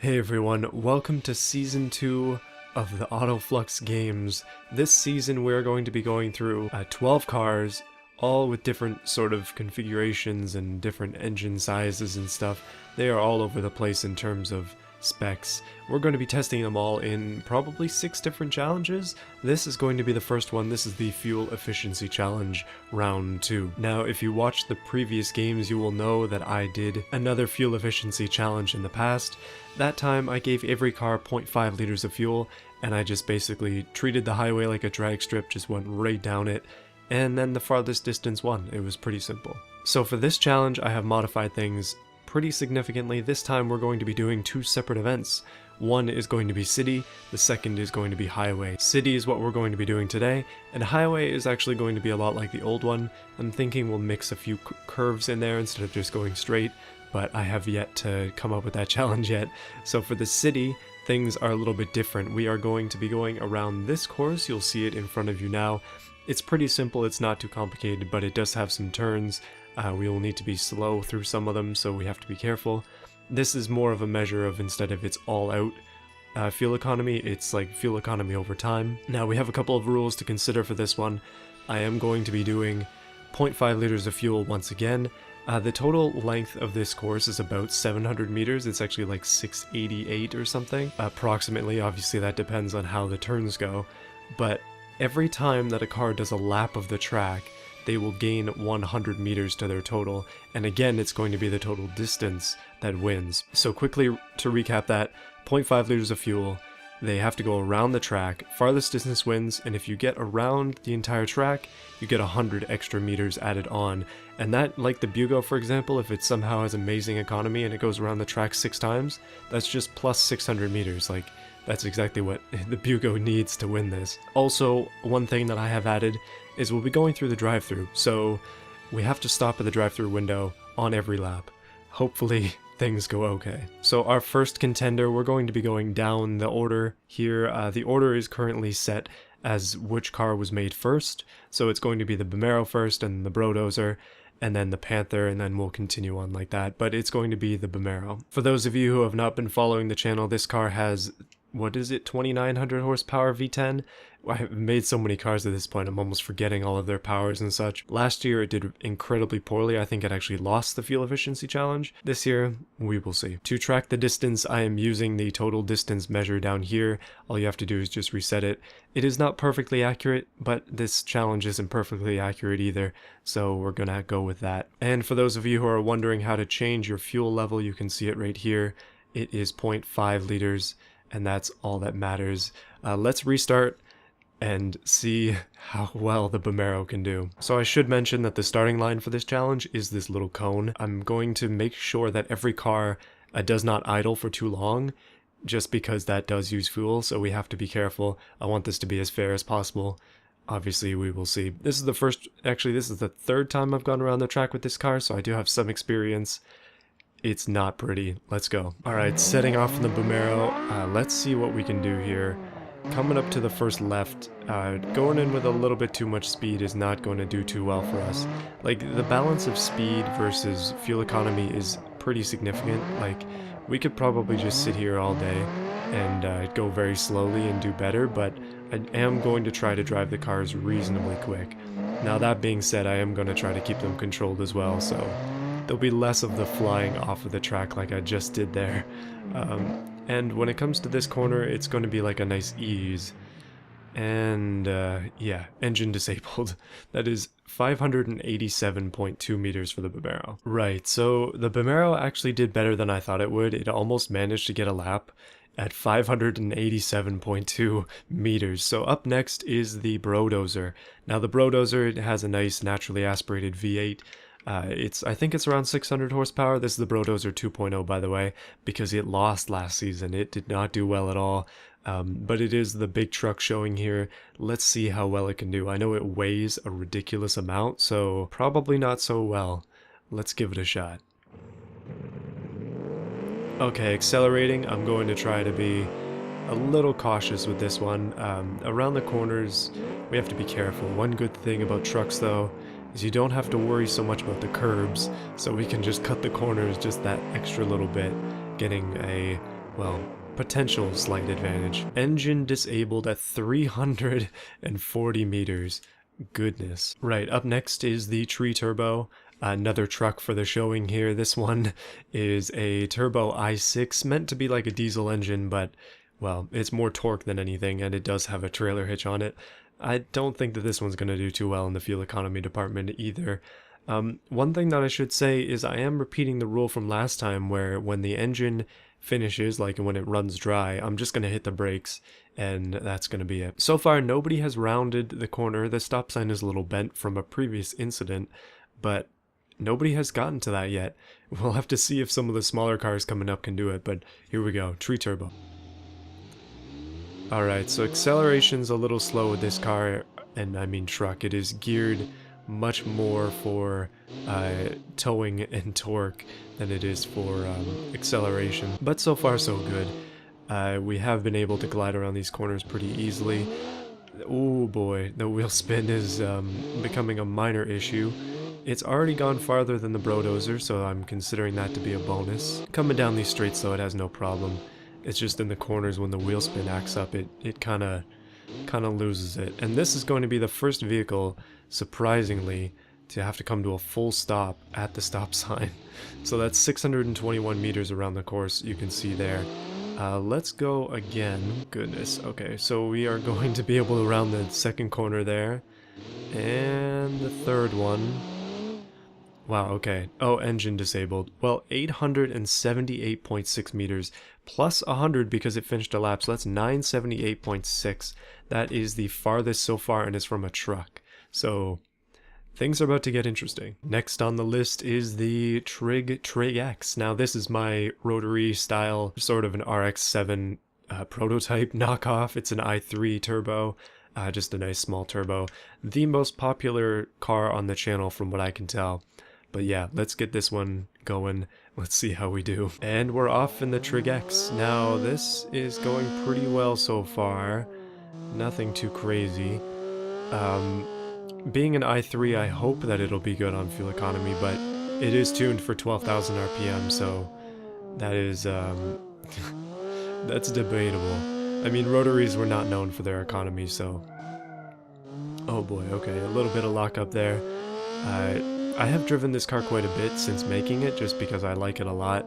Hey everyone, welcome to Season 2 of the AutoFlux games. This season we're going to be going through 12 cars, all with different sort of configurations and different engine sizes and stuff. They are all over the place in terms of specs. We're going to be testing them all in probably 6 different challenges. This is going to be the first one. This is the Fuel Efficiency Challenge Round 2. Now, if you watched the previous games, you will know that I did another Fuel Efficiency Challenge in the past. That time, I gave every car 0.5 liters of fuel, and I just basically treated the highway like a drag strip, just went right down it, and then the farthest distance won. It was pretty simple. So for this challenge, I have modified things pretty significantly. This time we're going to be doing 2 separate events. One is going to be city, the second is going to be highway. City is what we're going to be doing today, and highway is actually going to be a lot like the old one. I'm thinking we'll mix a few curves in there instead of just going straight, but I have yet to come up with that challenge yet. So for the city, things are a little bit different. We are going to be going around this course. You'll see it in front of you now. It's pretty simple, it's not too complicated, but it does have some turns. We will need to be slow through some of them, so we have to be careful. This is more of a measure of, instead of it's all out fuel economy, it's like fuel economy over time. Now we have a couple of rules to consider for this one. I am going to be doing 0.5 liters of fuel once again. The total length of this course is about 700 meters. It's actually like 688 or something. Approximately, obviously that depends on how the turns go. But every time that a car does a lap of the track, they will gain 100 meters to their total, and again it's going to be the total distance that wins. So quickly to recap that, 0.5 liters of fuel, they have to go around the track, farthest distance wins, and if you get around the entire track, you get 100 extra meters added on. And that, like the Bugo for example, if it somehow has amazing economy and it goes around the track 6 times, that's just plus 600 meters, like that's exactly what the Bugo needs to win this. Also, one thing that I have added is we'll be going through the drive-thru, so we have to stop at the drive-thru window on every lap. Hopefully things go okay. So our first contender, we're going to be going down the order here. The order is currently set as which car was made first, so it's going to be the Beamero first, and the Brodozer, and then the Panther, and then we'll continue on like that, but it's going to be the Beamero. For those of you who have not been following the channel, this car has, what is it, 2900 horsepower V10? I've made so many cars at this point, I'm almost forgetting all of their powers and such. Last year it did incredibly poorly. I think it actually lost the fuel efficiency challenge. This year, we will see. To track the distance, I am using the total distance measure down here. All you have to do is just reset it. It is not perfectly accurate, but this challenge isn't perfectly accurate either, so we're gonna go with that. And for those of you who are wondering how to change your fuel level, you can see it right here. It is 0.5 liters, and that's all that matters. Let's restart and see how well the Beamero can do. So I should mention that the starting line for this challenge is this little cone. I'm going to make sure that every car does not idle for too long, just because that does use fuel, so we have to be careful. I want this to be as fair as possible. Obviously, we will see. This is the first, actually this is the 3rd time I've gone around the track with this car, so I do have some experience. It's not pretty. Let's go. Alright, setting off from the Beamero. Let's see what we can do here. Coming up to the first left, going in with a little bit too much speed is not going to do too well for us. Like, the balance of speed versus fuel economy is pretty significant. Like, we could probably just sit here all day and go very slowly and do better, but I am going to try to drive the cars reasonably quick. Now that being said, I am going to try to keep them controlled as well, so there'll be less of the flying off of the track like I just did there. And when it comes to this corner, it's going to be like a nice ease. And yeah, engine disabled. That is 587.2 meters for the Beamero. Right, so the Beamero actually did better than I thought it would. It almost managed to get a lap at 587.2 meters. So up next is the Brodozer. Now the Brodozer, it has a nice naturally aspirated V8. I think it's around 600 horsepower. This is the Brodozer 2.0, by the way, because it lost last season. It did not do well at all, but it is the big truck showing here. Let's see how well it can do. I know it weighs a ridiculous amount, so probably not so well. Let's give it a shot. Okay, accelerating. I'm going to try to be a little cautious with this one. Around the corners, we have to be careful. One good thing about trucks, though, is you don't have to worry so much about the curbs, so we can just cut the corners just that extra little bit, getting a well, potential slight advantage. Engine disabled at 340 meters. Goodness. Right, up next is the tree turbo. Another truck for the showing here. This one is a turbo i6, meant to be like a diesel engine, but, well, it's more torque than anything, and it does have a trailer hitch on it. I don't think that this one's going to do too well in the fuel economy department either. One thing that I should say is I am repeating the rule from last time where when the engine finishes, like when it runs dry, I'm just going to hit the brakes and that's going to be it. So far, nobody has rounded the corner. The stop sign is a little bent from a previous incident, but nobody has gotten to that yet. We'll have to see if some of the smaller cars coming up can do it, but here we go, tree turbo. Alright, so acceleration's a little slow with this car, and I mean truck. It is geared much more for towing and torque than it is for acceleration. But so far so good. We have been able to glide around these corners pretty easily. Oh boy, the wheel spin is becoming a minor issue. It's already gone farther than the Brodozer, so I'm considering that to be a bonus. Coming down these straights though, it has no problem. It's just in the corners when the wheel spin acts up, it kind of loses it. And this is going to be the first vehicle, surprisingly, to have to come to a full stop at the stop sign. So that's 621 meters around the course, you can see there. Let's go again. Goodness, okay, so we are going to be able to round the second corner there. And the third one. Wow, okay. Oh, engine disabled. Well, 878.6 meters plus 100 because it finished a lap, so that's 978.6. That is the farthest so far, and it's from a truck. So things are about to get interesting. Next on the list is the Trig X. Now this is my rotary style, sort of an RX-7 prototype knockoff. It's an i3 turbo. Just a nice small turbo. The most popular car on the channel from what I can tell. But yeah, let's get this one going. Let's see how we do. And we're off in the Trig X. Now, this is going pretty well so far. Nothing too crazy. Being an i3, I hope that it'll be good on fuel economy, but it is tuned for 12,000 RPM, so that is, that's debatable. I mean, rotaries were not known for their economy, so... Oh boy, okay, a little bit of lockup there. I have driven this car quite a bit since making it, just because I like it a lot.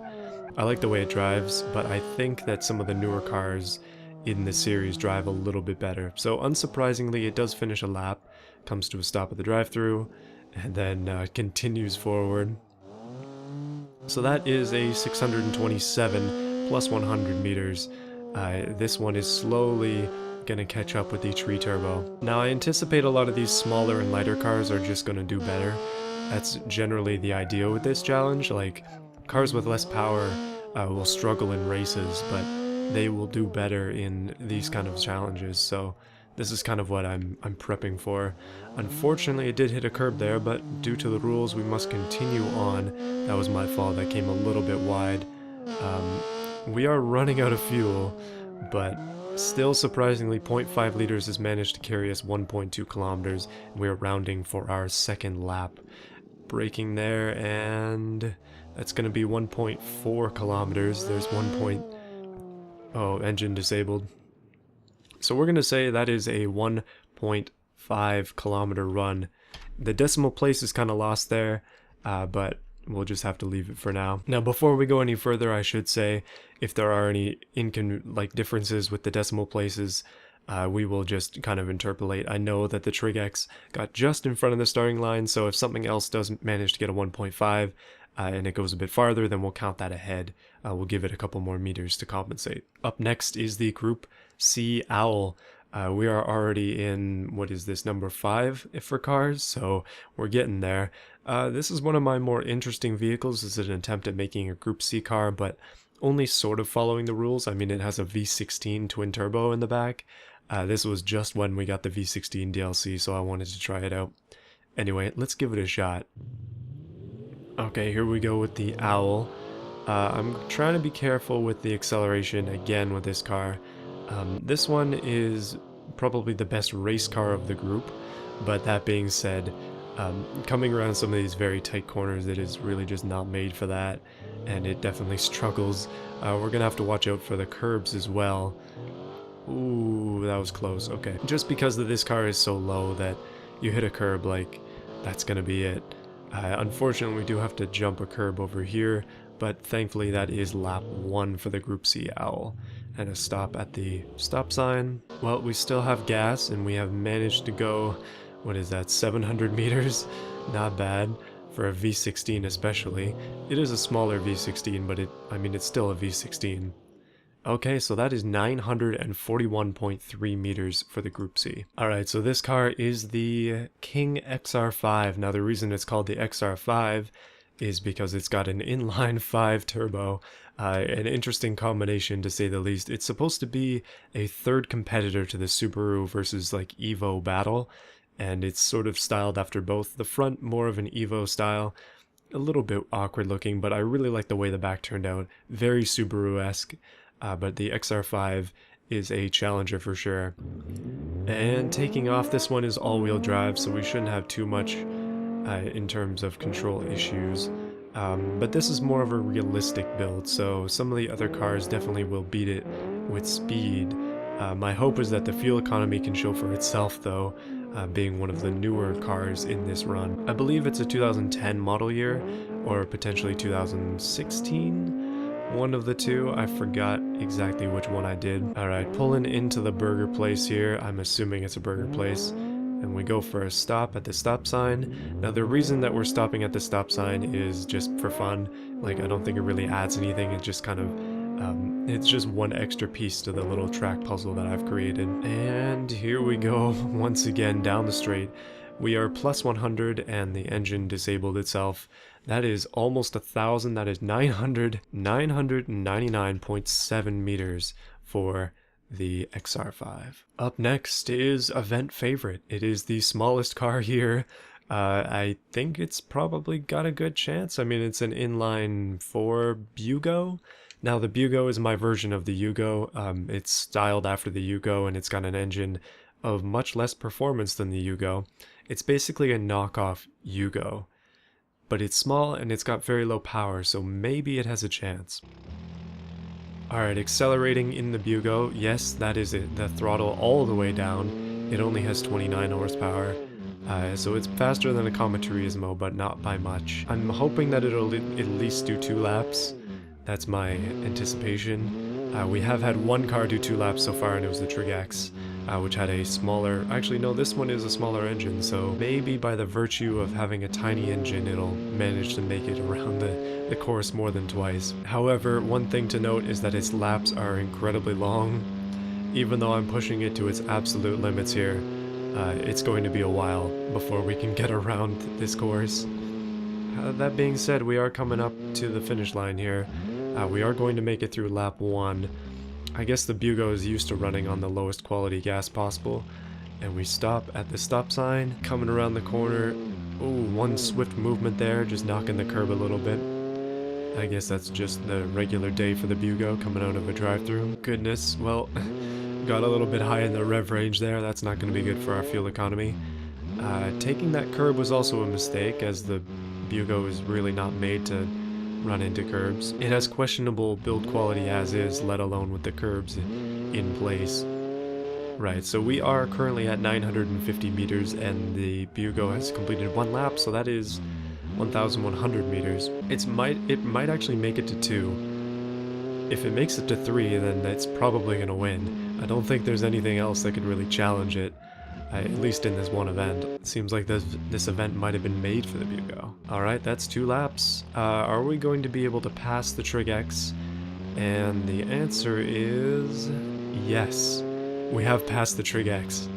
I like the way it drives, but I think that some of the newer cars in the series drive a little bit better. So unsurprisingly, it does finish a lap, comes to a stop at the drive-thru, and then continues forward. So that is a 627 plus 100 meters. This one is slowly gonna catch up with the Tree Turbo. Now I anticipate a lot of these smaller and lighter cars are just gonna do better. That's generally the idea with this challenge. Like, cars with less power will struggle in races, but they will do better in these kind of challenges, so this is kind of what I'm prepping for. Unfortunately, it did hit a curb there, but due to the rules, we must continue on. That was my fault, that came a little bit wide. We are running out of fuel, but still surprisingly 0.5 liters has managed to carry us 1.2 kilometers. We're rounding for our second lap. Braking there, and that's going to be 1.4 kilometers. There's 1. Oh, engine disabled. So we're going to say that is a 1.5 kilometer run. The decimal place is kind of lost there, but we'll just have to leave it for now. Now, before we go any further, I should say, if there are any differences with the decimal places, we will just kind of interpolate. I know that the Trig X got just in front of the starting line, so if something else does manage to get a 1.5 and it goes a bit farther, then we'll count that ahead. We'll give it a couple more meters to compensate. Up next is the Group C Owl. We are already in, what is this, number 5 for cars, so we're getting there. This is one of my more interesting vehicles. This is an attempt at making a Group C car, but only sort of following the rules. I mean, it has a V16 twin turbo in the back. This was just when we got the V16 DLC, so I wanted to try it out. Anyway, let's give it a shot. Okay, here we go with the Owl. I'm trying to be careful with the acceleration again with this car. This one is probably the best race car of the group, but that being said, coming around some of these very tight corners, it is really just not made for that. and it definitely struggles. We're gonna have to watch out for the curbs as well. Ooh, that was close. Okay. Just because this car is so low that you hit a curb, like, that's gonna be it. Unfortunately, we do have to jump a curb over here, but thankfully that is lap 1 for the Group C Owl. And a stop at the stop sign. Well, we still have gas, and we have managed to go, what is that, 700 meters? Not bad. For a V16 especially. It is a smaller V16, but it's still a V16. Okay, so that is 941.3 meters for the Group C. Alright, so this car is the King XR5. Now the reason it's called the XR5 is because it's got an inline 5 turbo. An interesting combination to say the least. It's supposed to be a third competitor to the Subaru versus like Evo battle, and it's sort of styled after both. The front more of an Evo style, a little bit awkward looking, but I really like the way the back turned out. Very Subaru-esque. But the XR5 is a challenger for sure. And taking off, this one is all-wheel drive, so we shouldn't have too much in terms of control issues. But this is more of a realistic build, so some of the other cars definitely will beat it with speed. My hope is that the fuel economy can show for itself, though, being one of the newer cars in this run. I believe it's a 2010 model year, or potentially 2016? One of the two. I forgot exactly which one I did. Alright, pulling into the burger place here. I'm assuming it's a burger place. And we go for a stop at the stop sign. Now the reason that we're stopping at the stop sign is just for fun. Like, I don't think it really adds anything. It just kind of, it's just one extra piece to the little track puzzle that I've created. And here we go once again down the straight. We are plus 100 and the engine disabled itself. That is almost 1,000. That is 999.7 meters for the XR5. Up next is event favorite. It is the smallest car here. I think it's probably got a good chance. I mean, it's an inline 4 Bugo. Now, the Bugo is my version of the Yugo. It's styled after the Yugo, and it's got an engine of much less performance than the Yugo. It's basically a knockoff Yugo, but it's small and it's got very low power, so maybe it has a chance. Alright, accelerating in the Bugo. Yes, that is it. The throttle all the way down. It only has 29 horsepower, so it's faster than a Comet Turismo, but not by much. I'm hoping that it'll at least do 2 laps. That's my anticipation. We have had one car do 2 laps so far, and it was the Trig X, which had a smaller... Actually, no, this one is a smaller engine, so maybe by the virtue of having a tiny engine, it'll manage to make it around the course more than twice. However, one thing to note is that its laps are incredibly long. Even though I'm pushing it to its absolute limits here, it's going to be a while before we can get around this course. That being said, we are coming up to the finish line here. We are going to make it through lap 1. I guess the Bugo is used to running on the lowest quality gas possible. And we stop at the stop sign, coming around the corner. Ooh, one swift movement there, just knocking the curb a little bit. I guess that's just the regular day for the Bugo coming out of a drive-thru. Goodness, well, got a little bit high in the rev range there. That's not going to be good for our fuel economy. Taking that curb was also a mistake, as the Bugo is really not made to run into curbs. It has questionable build quality as is, let alone with the curbs in place. Right, so we are currently at 950 meters and the Bugo has completed 1 lap, so that is 1,100 meters. It might actually make it to 2. If it makes it to 3, then it's probably going to win. I don't think there's anything else that could really challenge it. At least in this one event. It seems like this event might have been made for the Bugo. Alright, that's 2 laps. Are we going to be able to pass the Trig X? And the answer is... yes. We have passed the Trig X.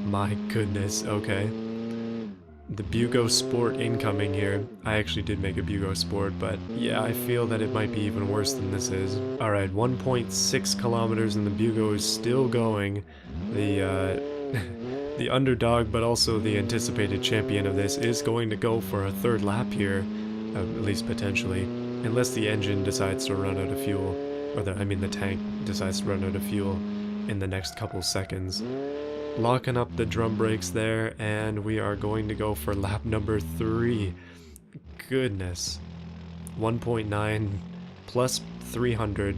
My goodness, okay. The Bugo Sport incoming here. I actually did make a Bugo Sport, but yeah, I feel that it might be even worse than this is. Alright, 1.6 kilometers and the Bugo is still going. The underdog, but also the anticipated champion of this, is going to go for a 3rd lap here, at least potentially, unless the engine decides to run out of fuel, or the tank decides to run out of fuel in the next couple seconds. Locking up the drum brakes there, and we are going to go for lap number 3. Goodness. 1.9 plus 300.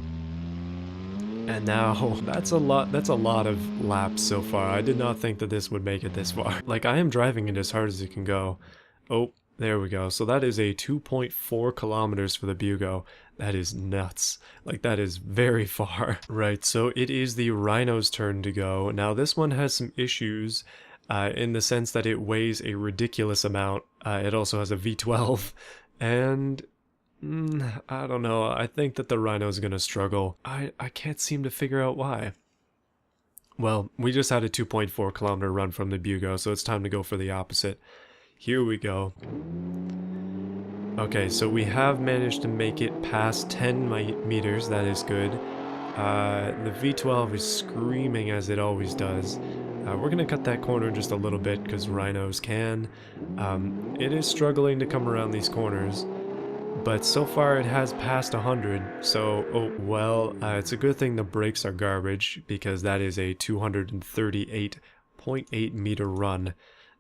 And now, that's a lot of laps so far. I did not think that this would make it this far. Like, I am driving it as hard as it can go. Oh, there we go. So that is a 2.4 kilometers for the Bugo. That is nuts. Like, that is very far. Right, so it is the Rhino's turn to go. Now, this one has some issues in the sense that it weighs a ridiculous amount. It also has a V12, and I don't know. I think that the Rhino's gonna struggle. I can't seem to figure out why. Well, we just had a 2.4 kilometer run from the Bugo, so it's time to go for the opposite. Here we go. Okay, so we have managed to make it past 10 meters. That is good. The V12 is screaming as it always does. We're gonna cut that corner just a little bit because Rhinos can. It is struggling to come around these corners. But so far it has passed 100, so, oh, well, it's a good thing the brakes are garbage, because that is a 238.8 meter run.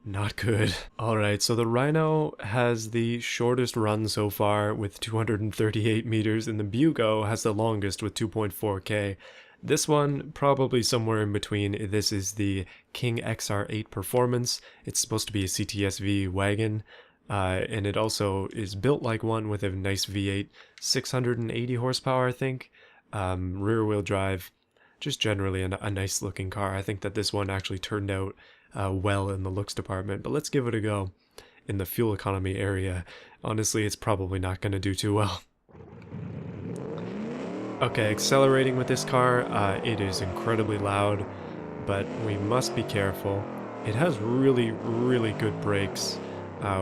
Not good. Alright, so the Rhino has the shortest run so far with 238 meters, and the Bugo has the longest with 2.4k. This one, probably somewhere in between. This is the King XR8 Performance. It's supposed to be a CTSV wagon. And it also is built like one with a nice V8, 680 horsepower, I think, rear wheel drive, just generally a nice looking car. I think that this one actually turned out well in the looks department, but let's give it a go in the fuel economy area. Honestly, it's probably not going to do too well. Okay, accelerating with this car, it is incredibly loud, but we must be careful. It has really, really good brakes.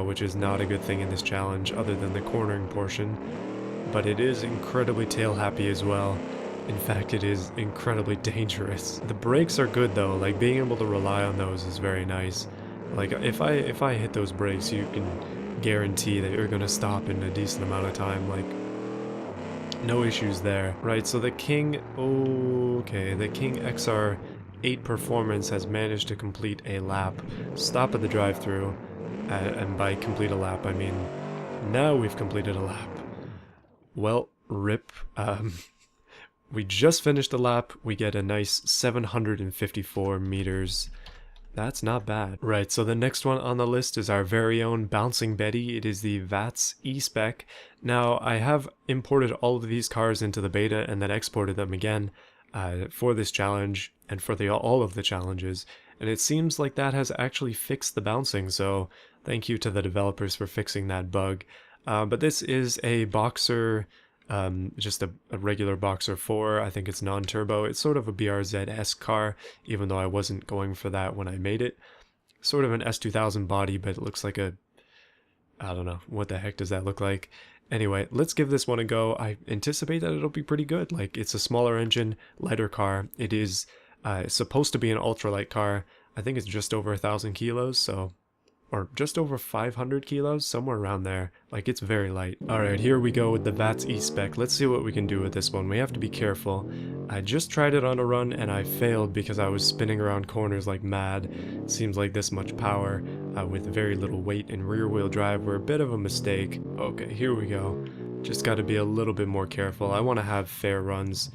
Which is not a good thing in this challenge other than the cornering portion, but it is incredibly tail happy as well. In fact, it is incredibly dangerous. The brakes are good though, like being able to rely on those is very nice. Like if I hit those brakes, you can guarantee that you're gonna stop in a decent amount of time, like no issues there. Right, so the King, okay, the King XR8 Performance has managed to complete a lap, stop at the drive-thru. And by complete a lap, I mean, now we've completed a lap. Well, rip. We just finished a lap. We get a nice 754 meters. That's not bad. Right, so the next one on the list is our very own Bouncing Betty. It is the VATS E-Spec. Now, I have imported all of these cars into the beta and then exported them again for this challenge and for all of the challenges. And it seems like that has actually fixed the bouncing, so thank you to the developers for fixing that bug. But this is a Boxer, just a regular Boxer 4. I think it's non-turbo. It's sort of a BRZ-esque car, even though I wasn't going for that when I made it. Sort of an S2000 body, but it looks like a... I don't know. What the heck does that look like? Anyway, let's give this one a go. I anticipate that it'll be pretty good. Like, it's a smaller engine, lighter car. It is... it's supposed to be an ultralight car. I think it's just over 1,000 kilos, so... or just over 500 kilos, somewhere around there. Like, it's very light. Alright, here we go with the VATS E-Spec. Let's see what we can do with this one. We have to be careful. I just tried it on a run, and I failed because I was spinning around corners like mad. It seems like this much power, with very little weight and rear-wheel drive were a bit of a mistake. Okay, here we go. Just gotta be a little bit more careful. I want to have fair runs.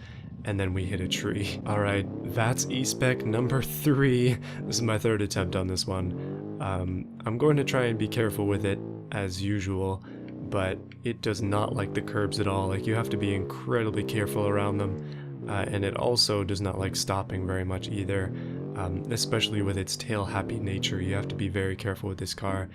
And then we hit a tree. Alright, VATS E-Spec number 3. This is my third attempt on this one. I'm going to try and be careful with it, as usual, but it does not like the curbs at all. Like, you have to be incredibly careful around them, and it also does not like stopping very much either, especially with its tail-happy nature. You have to be very careful with this car.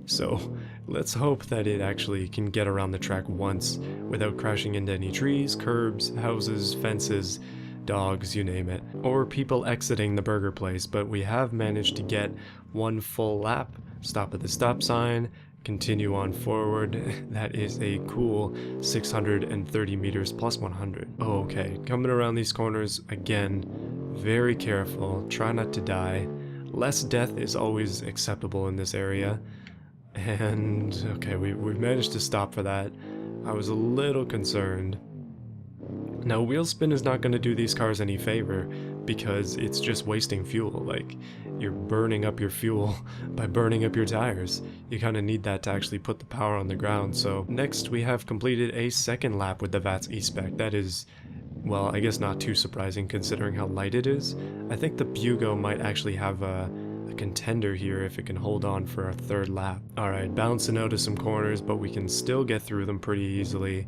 So, let's hope that it actually can get around the track once without crashing into any trees, curbs, houses, fences, dogs, you name it, or people exiting the burger place. But we have managed to get one full lap, stop at the stop sign, continue on forward. That is a cool 630 meters plus 100. Okay, coming around these corners again, very careful, try not to die. Less death is always acceptable in this area. And okay, we've managed to stop for that. I was a little concerned. Now, wheel spin is not going to do these cars any favor because it's just wasting fuel. Like, you're burning up your fuel by burning up your tires. You kind of need that to actually put the power on the ground. So next we have completed a second lap with the VATS E-Spec. That is, well, I guess not too surprising considering how light it is. I think the Bugo might actually have a contender here if it can hold on for a third lap. Alright, bouncing out of some corners, but we can still get through them pretty easily.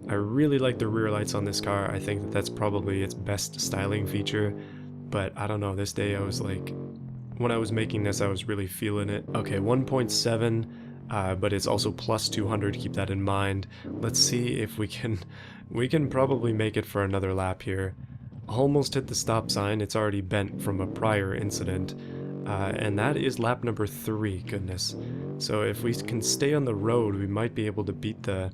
I really like the rear lights on this car. I think that that's probably its best styling feature, but I don't know, this day I was like, when I was making this I was really feeling it. Okay, 1.7, but it's also plus 200, keep that in mind. Let's see if we can probably make it for another lap here. Almost hit the stop sign, it's already bent from a prior incident. And that is lap number 3, goodness. So if we can stay on the road, we might be able to beat the...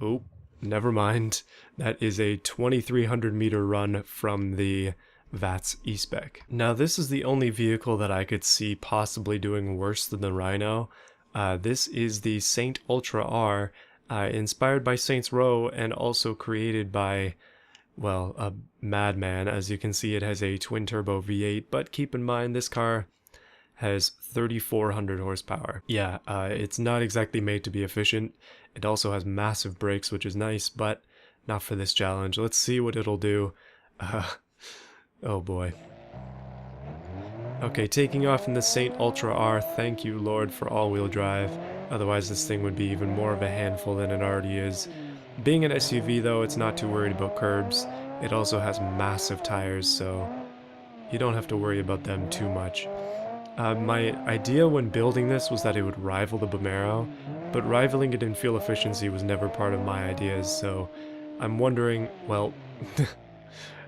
Oh, never mind. That is a 2,300 meter run from the VATS E-Spec. Now this is the only vehicle that I could see possibly doing worse than the Rhino. This is the Saint Ultra R, inspired by Saints Row and also created by... well, a madman. As you can see, it has a twin-turbo V8, but keep in mind this car has 3,400 horsepower. Yeah, it's not exactly made to be efficient. It also has massive brakes, which is nice, but not for this challenge. Let's see what it'll do. Oh boy. Okay, taking off in the Saint Ultra R, thank you Lord for all-wheel drive. Otherwise this thing would be even more of a handful than it already is. Being an SUV though, it's not too worried about curbs. It also has massive tires, so you don't have to worry about them too much. My idea when building this was that it would rival the Beamero, but rivaling it in fuel efficiency was never part of my ideas, so I'm wondering, well,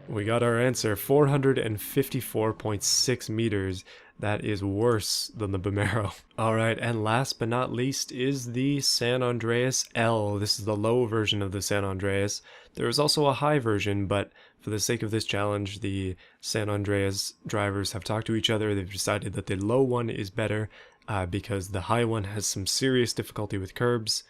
we got our answer, 454.6 meters. That is worse than the Beamero. Alright, and last but not least is the San Andreas L. This is the low version of the San Andreas. There is also a high version, but for the sake of this challenge, the San Andreas drivers have talked to each other. They've decided that the low one is better because the high one has some serious difficulty with curbs.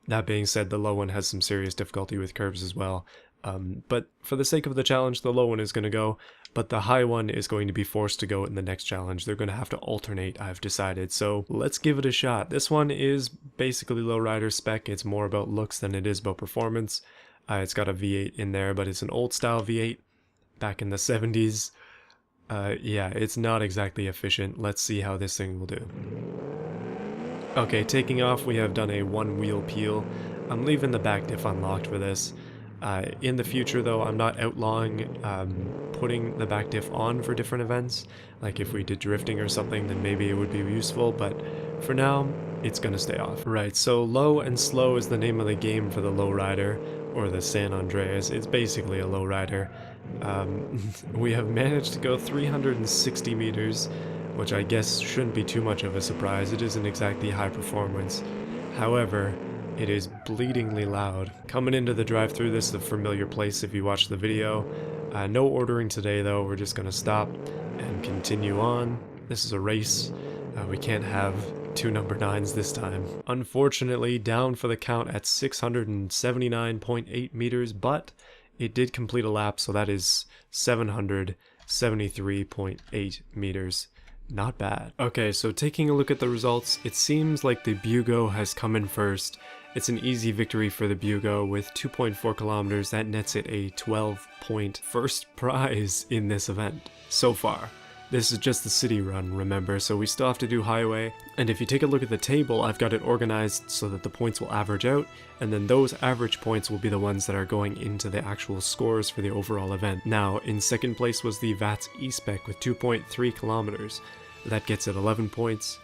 That being said, the low one has some serious difficulty with curbs as well. But for the sake of the challenge, the low one is going to go, but the high one is going to be forced to go in the next challenge. They're going to have to alternate, I've decided, so let's give it a shot. This one is basically Lowrider spec. It's more about looks than it is about performance. It's got a V8 in there, but it's an old style V8 back in the 70s. Yeah, it's not exactly efficient. Let's see how this thing will do. Okay, taking off, we have done a one wheel peel. I'm leaving the back diff unlocked for this. In the future though, I'm not outlawing putting the back diff on for different events. Like if we did drifting or something, then maybe it would be useful, but for now, it's gonna stay off. Right, so low and slow is the name of the game for the Lowrider, or the San Andreas. It's basically a Lowrider. We have managed to go 360 meters, which I guess shouldn't be too much of a surprise. It isn't exactly high performance. However, it is bleedingly loud. Coming into the drive-thru, this is a familiar place if you watch the video. No ordering today though, we're just gonna stop and continue on. This is a race. We can't have two number 9s this time. Unfortunately, down for the count at 679.8 meters, but it did complete a lap, so that is 773.8 meters. Not bad. Okay, so taking a look at the results, it seems like the Bugo has come in first. It's an easy victory for the Bugo with 2.4 kilometers. That nets it a 12-point first prize in this event so far. This is just the city run, remember, so we still have to do highway. And if you take a look at the table, I've got it organized so that the points will average out, and then those average points will be the ones that are going into the actual scores for the overall event. Now, in second place was the VATS E-Spec with 2.3 kilometers. That gets it 11 points.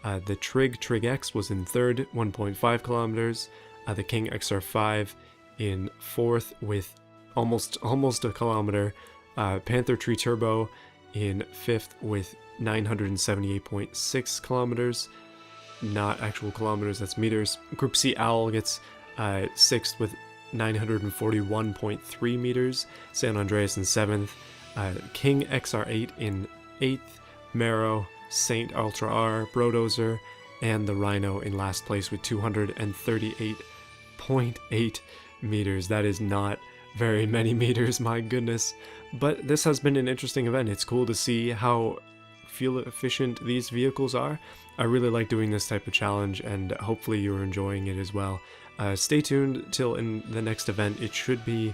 The Trig X was in third, 1.5 kilometers. The King XR5 in fourth with almost a kilometer. Panther Tree Turbo in fifth with 978.6 kilometers. Not actual kilometers, that's meters. Group C Owl gets sixth with 941.3 meters. San Andreas in seventh. King XR8 in eighth. Mero, Saint Ultra R, Brodozer, and the Rhino in last place with 238.8 meters. That is not very many meters, my goodness. But this has been an interesting event. It's cool to see how fuel efficient these vehicles are. I really like doing this type of challenge, and hopefully you're enjoying it as well. Stay tuned till in the next event. It should be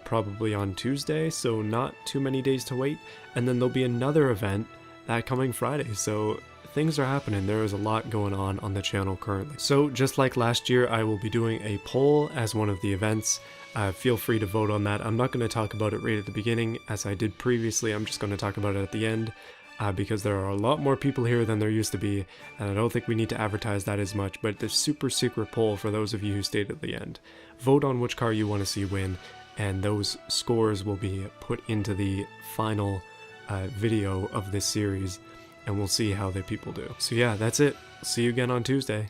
probably on Tuesday, so not too many days to wait. And then there'll be another event that coming Friday, so things are happening. There is a lot going on the channel currently. So just like last year, I will be doing a poll as one of the events. Feel free to vote on that. I'm not going to talk about it right at the beginning as I did previously. I'm just going to talk about it at the end because there are a lot more people here than there used to be, and I don't think we need to advertise that as much. But the super secret poll for those of you who stayed at the end. Vote on which car you want to see win, and those scores will be put into the final video of this series, and we'll see how the people do. So yeah, that's it. See you again on Tuesday.